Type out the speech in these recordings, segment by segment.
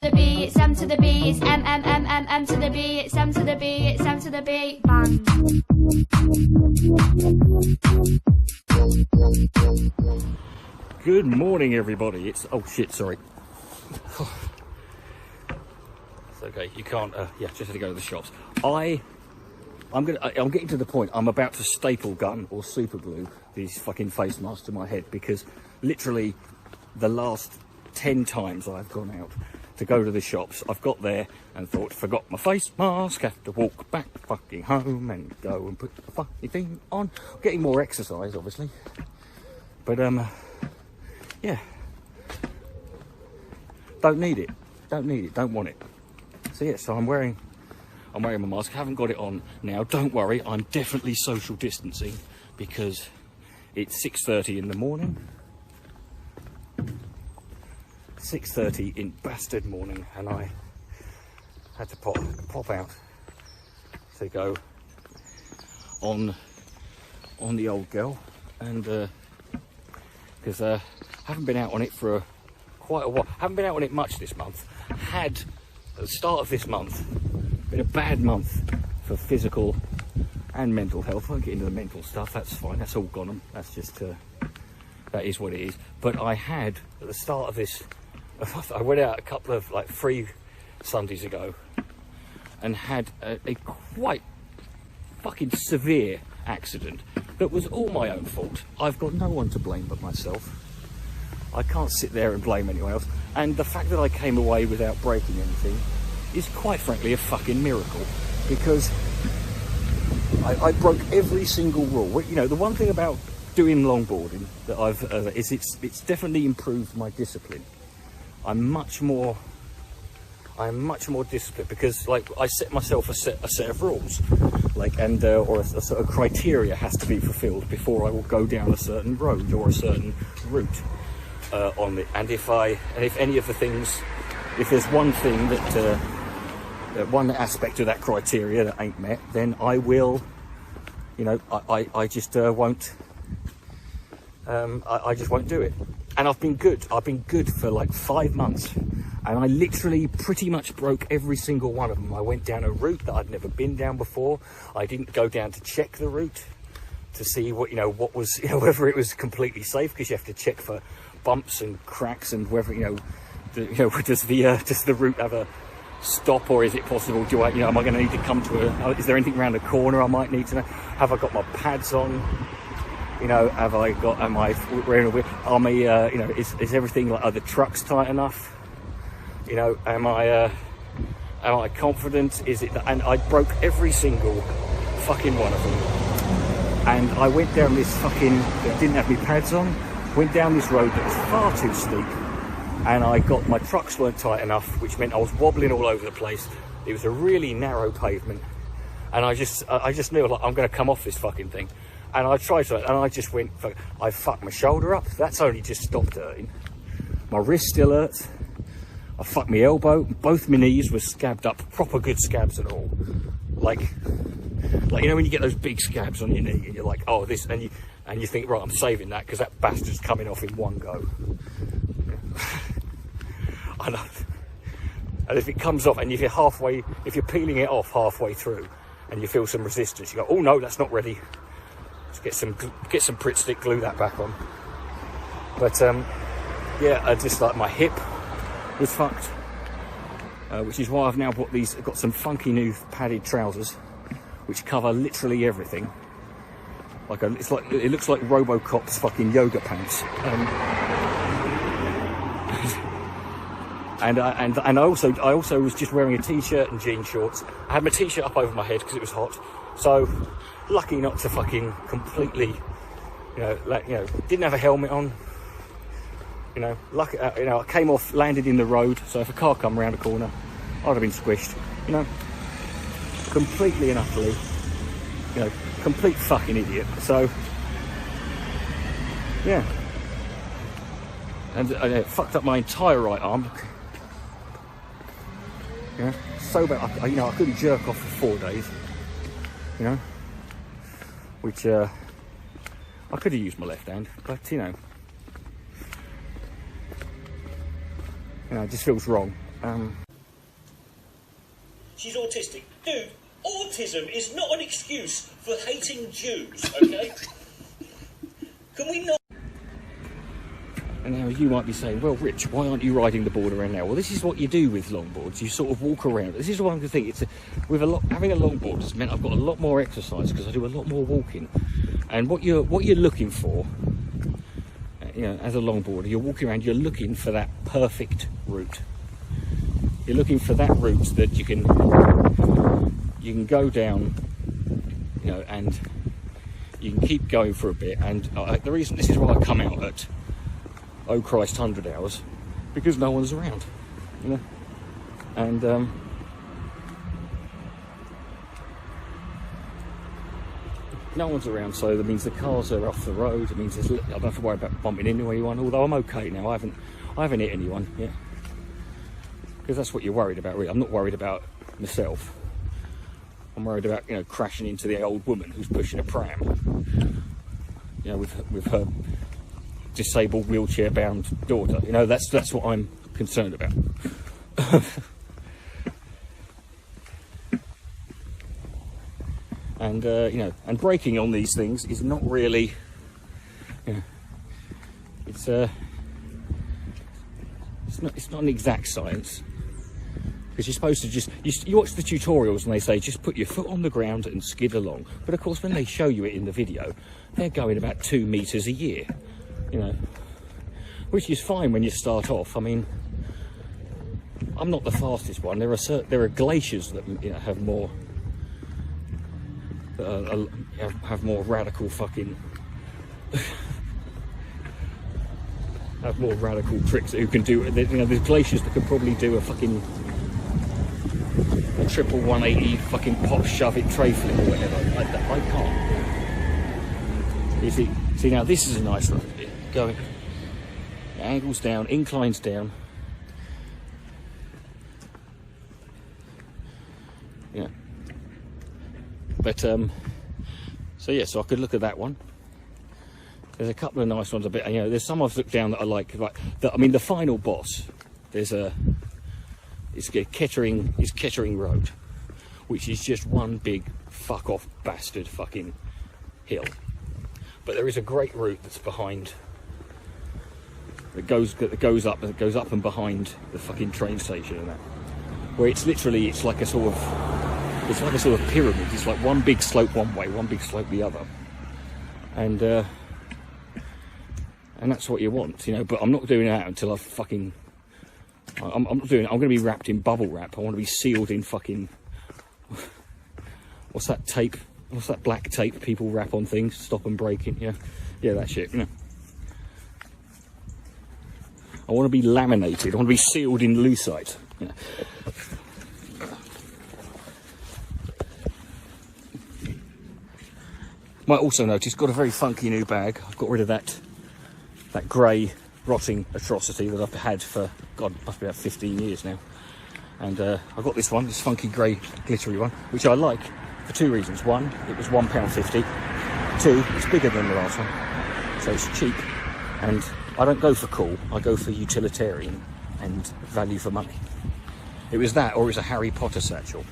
The B, it's M to the B, it's M to the B, it's M to the B, it's M to the B. Bang. Good morning, everybody. It's oh shit, sorry. It's okay. You can't. Yeah, just had to go to the shops. I'm getting to the point. I'm about to staple gun or super glue these fucking face masks to my head because literally the last 10 times I've gone out to go to the shops, I've got there and thought, forgot my face mask, have to walk back fucking home and go and put the fucking thing on. Getting more exercise, obviously. But, yeah. Don't need it. Don't need it. Don't want it. So, yeah, so I'm wearing my mask. I haven't got it on now. Don't worry, I'm definitely social distancing because it's 6:30 in the morning. 6:30 in bastard morning, and I had to pop out to go on the old girl, and because I haven't been out on it for quite a while. Haven't been out on it much this month. Had at the start of this month been a bad month for physical and mental health. I won't get into the mental stuff. That's fine. That's all gone. That's just that is what it is. But I had at the start of this. I went out a couple of like 3 Sundays ago and had a quite fucking severe accident that was all my own fault. I've got no one to blame but myself. I can't sit there and blame anyone else. And the fact that I came away without breaking anything is quite frankly a fucking miracle, because I broke every single rule. You know, the one thing about doing longboarding that I've is it's definitely improved my discipline. I'm much more disciplined because, like, I set myself a set of rules, like, and or a sort of criteria has to be fulfilled before I will go down a certain road or a certain route on it. And if any of the things, if there's one thing that one aspect of that criteria that ain't met, then I will, you know, I just won't. I just won't do it. And I've been good for like 5 months, and I literally pretty much broke every single one of them. I went down a route that I'd never been down before. I didn't go down to check the route to see what was, whether it was completely safe, because you have to check for bumps and cracks and whether, does the route have a stop, or is it possible, am I going to need to come to is there anything around the corner I might need to know? Have I got my pads on? Am I wearing a wheel? Is everything, like, are the trucks tight enough? Am I confident? Is it and I broke every single fucking one of them. And I went down this didn't have my pads on, went down this road that was far too steep, and my trucks weren't tight enough, which meant I was wobbling all over the place. It was a really narrow pavement, and I just knew, like, I'm going to come off this fucking thing. And I tried to, and I just went, I fucked my shoulder up. That's only just stopped hurting. My wrist still hurts. I fucked my elbow. Both my knees were scabbed up, proper good scabs and all. Like when you get those big scabs on your knee, and you're like, oh, this, and you think, right, I'm saving that because that bastard's coming off in one go. I know. And if it comes off, and if you're peeling it off halfway through, and you feel some resistance, you go, oh no, that's not ready. Get some Pritt stick, glue that back on. But yeah, I just, like, my hip was fucked, which is why I've now got some funky new padded trousers which cover literally everything. It looks like RoboCop's fucking yoga pants. And I also was just wearing a t-shirt and jean shorts. I had my t-shirt up over my head because it was hot. So lucky not to fucking completely, didn't have a helmet on. Lucky, I came off, landed in the road. So if a car come around the corner, I'd have been squished. Completely and utterly, complete fucking idiot. So yeah, and it fucked up my entire right arm. So bad. I couldn't jerk off for 4 days. Which I could have used my left hand, but it just feels wrong. She's autistic. Dude, autism is not an excuse for hating Jews, okay? Can we not? And now you might be saying, well, Rich, why aren't you riding the board around now? Well, this is what you do with longboards. You sort of walk around. This is what I'm going to think. Having a longboard has meant I've got a lot more exercise because I do a lot more walking. And what you're looking for, as a longboarder, you're walking around, you're looking for that perfect route. You're looking for that route that you can go down, and you can keep going for a bit. And the reason, this is why I come out at, oh Christ, 100 hours, because no one's around, and no one's around, so that means the cars are off the road. It means I don't have to worry about bumping into anyone, although I'm okay now. I haven't hit anyone yet, because that's what you're worried about, really. I'm not worried about myself. I'm worried about crashing into the old woman who's pushing a pram, with her disabled wheelchair bound daughter. That's what I'm concerned about. And and braking on these things is not really, it's not an exact science, because you're supposed to just you watch the tutorials and they say just put your foot on the ground and skid along, but of course when they show you it in the video, they're going about 2 meters a year. Which is fine when you start off. I mean, I'm not the fastest one. There are glaciers that have more radical fucking have more radical tricks who can do. There's glaciers that can probably do a triple 180 fucking pop shove it tray flip or whatever. I can't. You see now this is a nice road. Going angles down, inclines down, but so I could look at that one. There's a couple of nice ones a bit, there's some I've looked down that I like the final boss, it's Kettering Road, which is just one big fuck off bastard fucking hill. But there is a great route that's behind, that goes up and behind the fucking train station and that, where it's like a sort of pyramid. It's like one big slope one way, one big slope the other, and that's what you want, but I'm not doing that until I'm going to be wrapped in bubble wrap. I want to be sealed in fucking, what's that tape? What's that black tape people wrap on things? Stop them breaking. Yeah, that shit. I want to be laminated. I want to be sealed in lucite. Might also notice, got a very funky new bag. I've got rid of that grey rotting atrocity that I've had for, God, must be about 15 years now. And I've got this funky grey glittery one, which I like for 2 reasons. One, it was £1.50. 2, it's bigger than the last one, so it's cheap. And I don't go for cool, I go for utilitarian and value for money. It was that, or it was a Harry Potter satchel.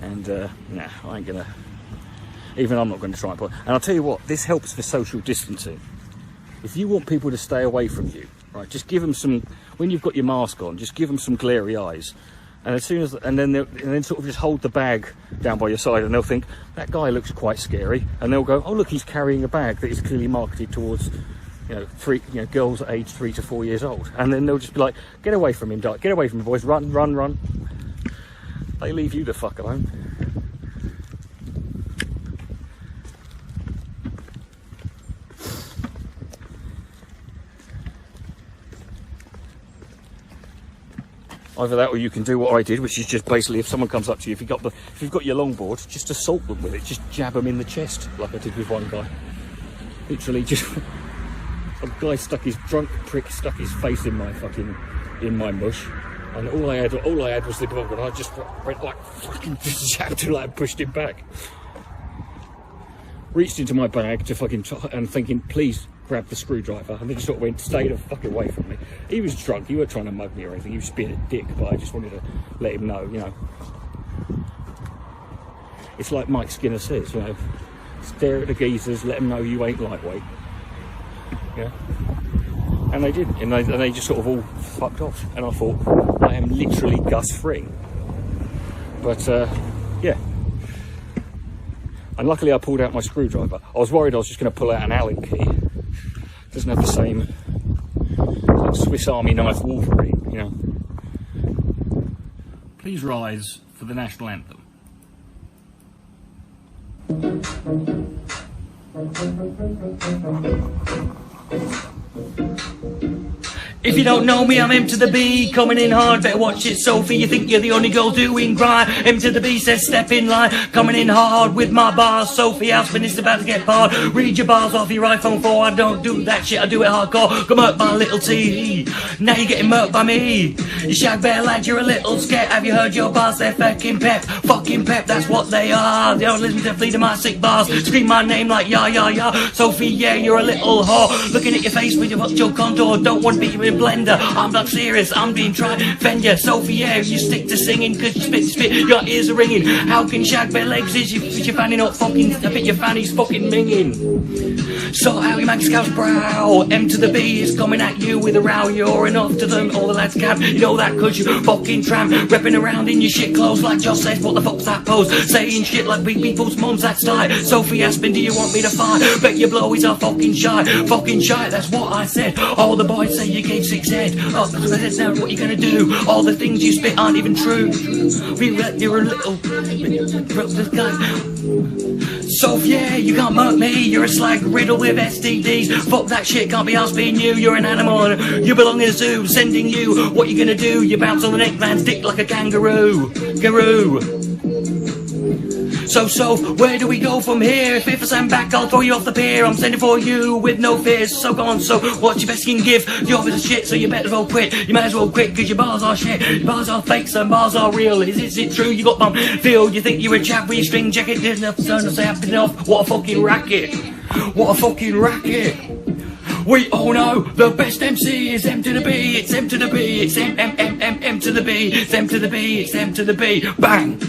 And nah, I ain't gonna, even I'm not going to try and put. And I'll tell you what, this helps for social distancing. If you want people to stay away from you, right, just give them some, when you've got your mask on, just give them some glary eyes. And then sort of just hold the bag down by your side, and they'll think, that guy looks quite scary. And they'll go, oh look, he's carrying a bag that is clearly marketed towards, girls aged 3 to 4 years old. And then they'll just be like, get away from him, get away from him, boys, run, run, run. They leave you the fuck alone. Either that, or you can do what I did, which is just basically, if someone comes up to you, if you've got your longboard, just assault them with it, just jab them in the chest, like I did with one guy. Literally, just a guy drunk prick stuck his face in my mush, and all I had was the dog, and I just went like fucking just jabbed him, like, pushed him back. Reached into my bag to fucking and thinking, please grabbed the screwdriver and then just sort of went, stay the fuck away from me. He was drunk, he wasn't trying to mug me or anything, he was just being a dick, but I just wanted to let him know, you know. It's like Mike Skinner says, you know, stare at the geezers, let them know you ain't lightweight. Yeah. And they did, and they just sort of all fucked off. And I thought, I am literally Gus Fring. But yeah. And luckily I pulled out my screwdriver. I was worried I was just going to pull out an Allen key. It doesn't have the same like Swiss Army knife Wolverine, you know. Please rise for the national anthem. If you don't know me, I'm M to the B, coming in hard, better watch it, Sophie, you think you're the only girl doing grind. M to the B says step in line, coming in hard with my bars. Sophie Houseman is about to get barred. Read your bars off your iPhone 4, I don't do that shit, I do it hardcore. Come up by little T, now you're getting murked by me. You shag bear lad, you're a little scared. Have you heard your bars? They're fucking pep, that's what they are. They don't listen to Fleet of my sick bars, scream my name like ya ya ya. Sophie, yeah, you're a little whore, looking at your face with your contour, don't want to be in blender. I'm not serious, I'm being tried. Fend ya, Sophie, yeah, you stick to singing, cause you spit, your ears are ringing. How can shag bare legs is your fanny not fucking, I bet your fanny's fucking minging. So how you make scouts brow, M to the B is coming at you with a row. You're enough to them, all the lads cab, you know that cause you fucking tramp, repping around in your shit clothes like Josh says, what the fuck's that pose? Saying shit like big people's mums, that's tight. Sophie Aspen, do you want me to fight? Bet your blowies are fucking shy, that's what I said. All the boys say you gave 6 head. Oh, that's now what you gonna do? All the things you spit aren't even true. You're a little Soph, yeah, you can't murk me. You're a slag riddle with STDs. Fuck that shit, can't be asked being you. You're an animal, you belong in a zoo. Sending you, what you gonna do? You bounce on the neck man's dick like a kangaroo. So, where do we go from here? If I stand back, I'll throw you off the pier. I'm sending for you with no fears. So go on, so what's your best you can give? You're obvious shit, so you better as well quit. You might as well quit, cause your bars are shit. Your bars are fake, some bars are real. Is it true? You got bum feel. You think you're a chap with your string jacket? Did enough, turn us out enough. What a fucking racket. What a fucking racket. We all know the best MC is M to the B. It's M to the B. It's M to the B. It's M to the B. It's M to the B. Bang.